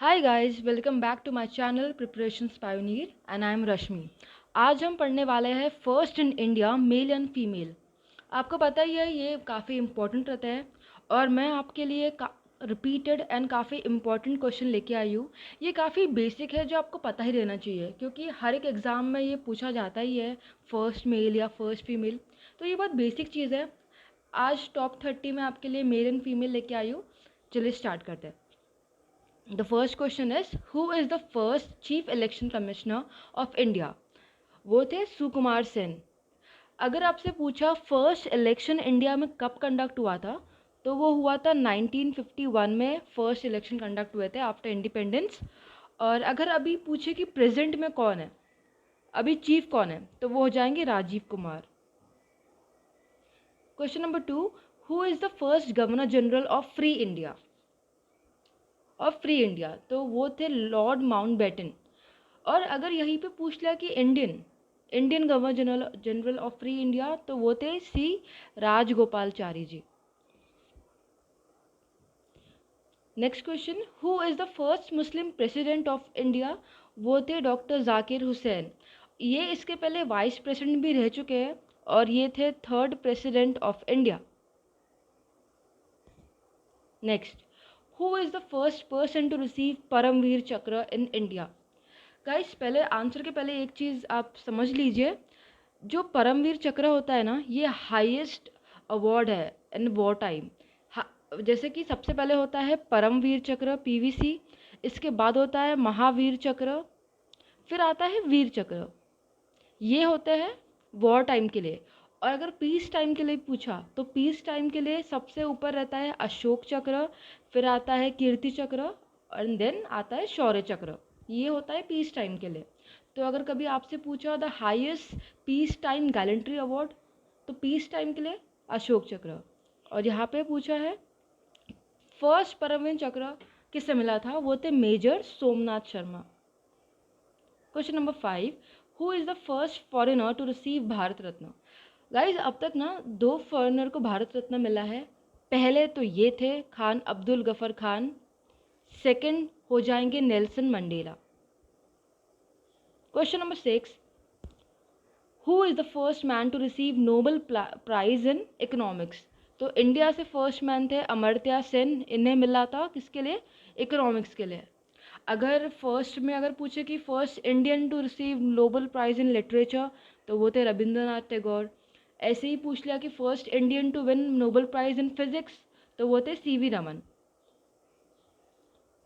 Hi guys, welcome back to my channel preparations pioneer and I am Rashmi. आज हम पढ़ने वाले हैं first in India male and female. आपको पता ही है ये काफ़ी इम्पोर्टेंट रहता है और मैं आपके लिए रिपीटेड एंड काफ़ी इम्पोर्टेंट क्वेश्चन लेके आई हूँ। ये काफ़ी बेसिक है जो आपको पता ही रहना चाहिए क्योंकि हर एक एग्ज़ाम में ये पूछा जाता ही है, फर्स्ट मेल या फर्स्ट फीमेल। तो ये बहुत बेसिक चीज़ है। आज टॉप 30 में आपके लिए मेल एंड फीमेल लेके आई हूँ। चलिए स्टार्ट करते हैं। The first question is, who is the first Chief Election Commissioner of India? वो थे सुकुमार सेन। अगर आपसे पूछा फर्स्ट इलेक्शन इंडिया में कब कंडक्ट हुआ था, तो वो हुआ था 1951 में फर्स्ट इलेक्शन कंडक्ट हुए थे आफ्टर इंडिपेंडेंस। और अगर अभी पूछे कि प्रेजेंट में कौन है, अभी चीफ कौन है, तो वो हो जाएंगे Rajiv Kumar. Question number 2, who is the first governor general of free India? और फ्री इंडिया तो वो थे लॉर्ड माउंटबेटन। और अगर यहीं पे पूछ लिया कि Indian Indian governor general general of free India, तो वो थे C Rajagopalachari ji. Next question, who is the first Muslim president of India? वो थे डॉक्टर जाकिर हुसैन। ये इसके पहले वाइस प्रेसिडेंट भी रह चुके हैं और ये थे third president of India. Next, who is the first person to receive Param Vir Chakra in India? Guys, पहले आंसर के पहले एक चीज़ आप समझ लीजिए। जो परमवीर चक्र होता है ना, ये हाईएस्ट अवार्ड है इन वॉर टाइम। जैसे कि सबसे पहले होता है परमवीर चक्र पीवीसी, इसके बाद होता है महावीर चक्र, फिर आता है वीर चक्र। ये होते हैं वॉर टाइम के लिए। और अगर पीस टाइम के लिए पूछा तो पीस टाइम के लिए सबसे ऊपर रहता है अशोक चक्र, फिर आता है कीर्ति चक्र और देन आता है शौर्य चक्र। ये होता है पीस टाइम के लिए। तो अगर कभी आपसे पूछा the highest peace time gallantry award, तो पीस टाइम के लिए अशोक चक्र। और यहाँ पे पूछा है फर्स्ट परमवीर चक्र किससे मिला था, वो थे major Somnath Sharma. Question number 5, who is the first foreigner to receive Bharat Ratna? Guys, अब तक ना 2 फॉरेनर को भारत रत्न मिला है। पहले तो ये थे खान अब्दुल गफर खान, सेकंड हो जाएंगे Nelson Mandela. Question number 6, who is the first man to receive Nobel prize in economics? तो इंडिया से फर्स्ट मैन थे अमर्त्य सेन। इन्हें मिला था किसके लिए? इकोनॉमिक्स के लिए। अगर फर्स्ट में अगर पूछे कि first Indian to receive Nobel prize in literature, तो वो थे रविंद्रनाथ टैगोर। ऐसे ही पूछ लिया कि first Indian to win Nobel prize in physics, तो वो थे C V Raman.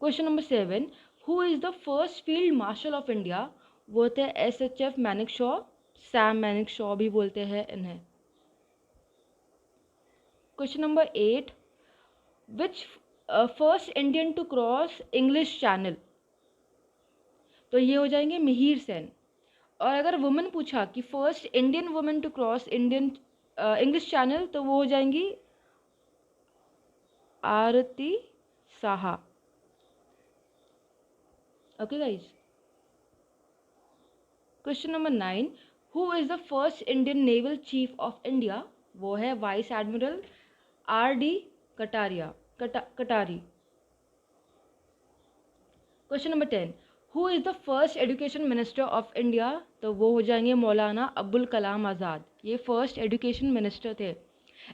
Question number 7, who is the first field marshal of India? वो थे SHF मैनिक शॉ, सैम मैनिक शॉ भी बोलते हैं इन्हें। Question number 8, which first Indian to cross English channel? तो ये हो जाएंगे मिहिर सेन। और अगर वुमेन पूछा कि first Indian women to cross Indian English channel, तो वो हो जाएंगी Aarti Saha. Okay guys. Question number 9, who is the first Indian naval chief of India? वो है vice admiral RD Katari. Question number 10, who is the first education minister of India? तो वो हो जाएंगे मौलाना अब्दुल कलाम आज़ाद। ये फर्स्ट एजुकेशन मिनिस्टर थे।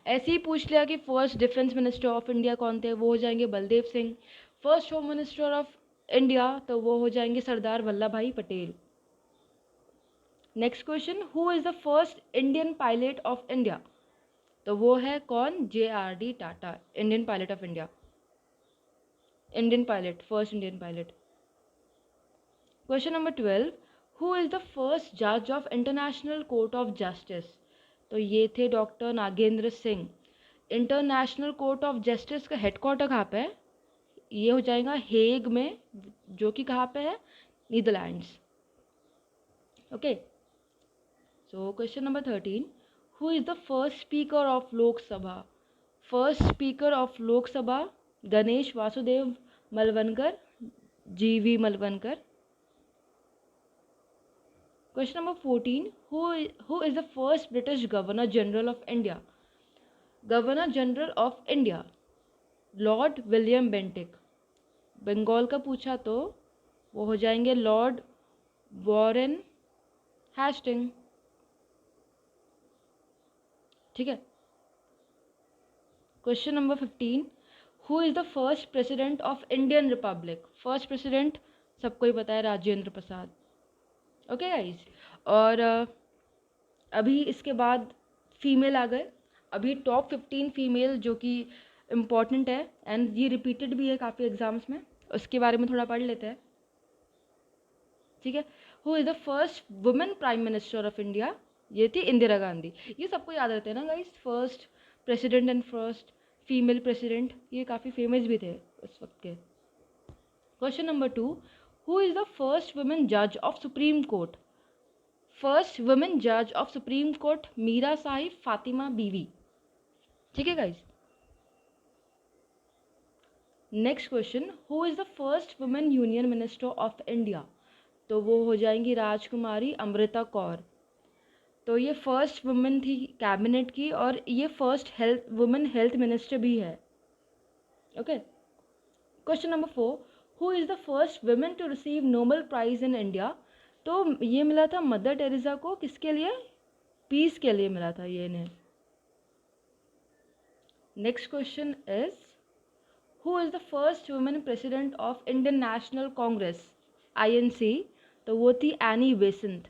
ऐसे ही पूछ लिया कि first defence minister of India कौन थे? वो हो जाएंगे Baldev Singh. First home minister of India, तो वो हो जाएंगे Sardar Vallabh Bhai Patel. Next question, who is the first Indian pilot of India? तो वो है कौन? JRD Tata, Indian pilot of India. Indian pilot, first Indian pilot. Question number 12, who is the first जज of international court of justice? तो ये थे doctor Nagendra Singh. International court of justice का headquarter कहाँ पे है? ये हो जाएगा हेग में, जो कि कहाँ पे है? Netherlands. Okay. So question number 13, who is the first speaker of Lok Sabha? First speaker of Lok Sabha Ganesh Vasudev Mavalankar, GV Mavalankar. Question number 14, who is the first British governor general of India? Governor general of India lord William Bentinck. Bengal का पूछा तो वो हो जाएंगे Lord Warren Hasting. ठीक है। Question number 15, who is the first president of Indian republic? First president सबको ही पता है, राजेंद्र प्रसाद। Okay guys. और अभी इसके बाद फीमेल आ गए। अभी टॉप 15 फीमेल जो कि इम्पॉर्टेंट है एंड ये रिपीटेड भी है काफ़ी एग्जाम्स में, उसके बारे में थोड़ा पढ़ लेते हैं। ठीक है। Who is the first women prime minister of India? ये थी इंदिरा गांधी। ये सबको याद रहते हैं ना guys, first president and first female president, ये काफ़ी फेमस भी थे उस वक्त के। Question number 2, who is the first women जज of supreme court? First women जज of supreme court Meera Sahib Fatima बीवी। ठीक है guys. Next question, who is the first women union minister of India? तो वो हो जाएंगी राजकुमारी अमृता कौर। तो ये फर्स्ट वुमेन थी कैबिनेट की और ये फर्स्ट वुमेन हेल्थ मिनिस्टर भी है। Okay. Question number 4, who is the first women to receive Nobel prize in India? तो ये मिला था मदर टेरेसा को, किसके लिए? पीस के लिए मिला था ये इन्हें। Next question is, who is the first women president of Indian national Congress INC? तो वो थी एनी बेसेंट।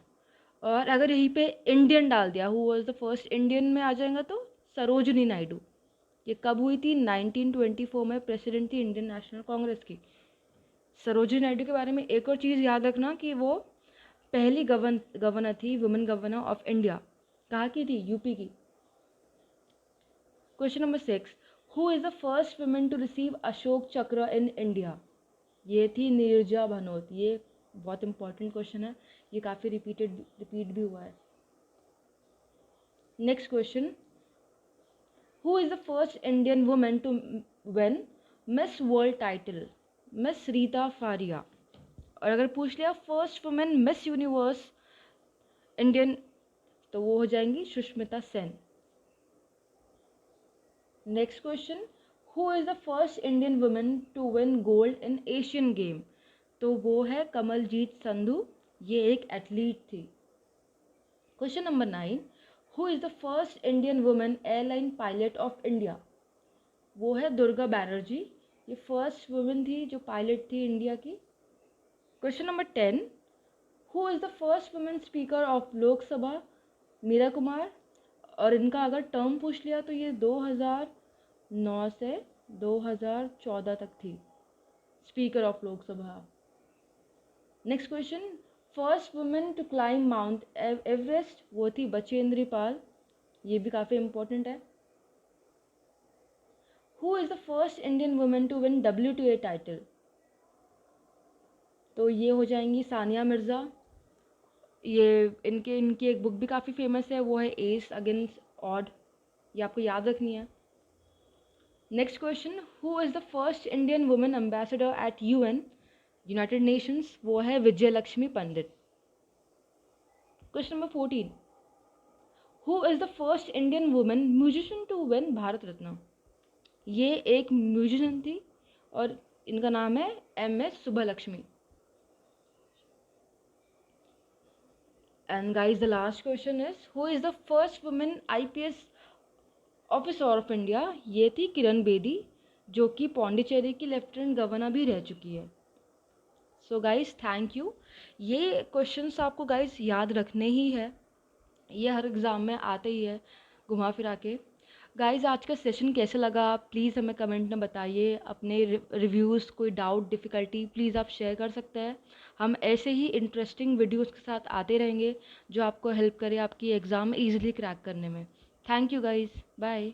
और अगर यहीं पे इंडियन डाल दिया, who was the first Indian में आ जाएगा तो सरोजनी नायडू। ये कब हुई थी? 1924 में प्रेसिडेंट थी इंडियन नेशनल कांग्रेस की। सरोजनी नायडू के बारे में एक और चीज़ याद रखना कि वो पहली गवर्नर थी, वुमेन गवर्नर ऑफ इंडिया। कहाँ की थी? यूपी की। Question number 6, who is the first women to receive Ashok Chakra in India? ये थी नीरजा भनोत। ये बहुत इंपॉर्टेंट क्वेश्चन है, ये काफ़ी रिपीट भी हुआ है। Next question, who is the first Indian women to win miss world title? Miss Reita Faria. और अगर पूछ लिया first women miss universe Indian, तो वो हो जाएंगी Sushmita Sen. Next question, who is the first Indian women to win gold in Asian game? तो वो है कमलजीत संधू, ये एक एथलीट थी। Question number 9, who is the first Indian women airline pilot of India? वो है दुर्गा बैनर्जी, ये फर्स्ट वुमेन थी जो पायलट थी इंडिया की। Question number 10, who is the first women speaker of Lok Sabha? Meira Kumar. और इनका अगर टर्म पूछ लिया तो ये 2009 से 2014 तक थी speaker of Lok Sabha. Next question, first women to climb Mount Everest? वो थी बचेंद्री पाल, ये भी काफ़ी इंपॉर्टेंट है। Who is the first Indian women to win WTA title? तो ये हो जाएंगी सानिया मिर्ज़ा। ये इनकी एक बुक भी काफ़ी फेमस है, वो है एस अगेंस्ट ऑड, ये आपको याद रखनी है। Next question, who is the first Indian women ambassador at UN United Nations? वो है Vijaya Lakshmi Pandit. Question number 14, who is the first Indian women musician to win Bharat Ratna? ये एक म्यूजिशियन थी और इनका नाम है MS Subbulakshmi. And guys the last question is, who is the first women IPS officer of India? ये थी किरण बेदी, जो कि पौंडीचेरी की लेफ्टिनेंट गवर्नर भी रह चुकी है। So guys thank you. ये क्वेश्चंस आपको गाइज याद रखने ही है, ये हर एग्ज़ाम में आते ही है घुमा फिरा के। गाइज आज का सेशन कैसा लगा प्लीज़ हमें कमेंट में बताइए। अपने रिव्यूज़, कोई डाउट, डिफ़िकल्टी प्लीज़ आप शेयर कर सकते हैं। हम ऐसे ही इंटरेस्टिंग वीडियोज़ के साथ आते रहेंगे जो आपको हेल्प करे आपकी एग्ज़ाम ईजिली क्रैक करने में। Thank you guys, bye.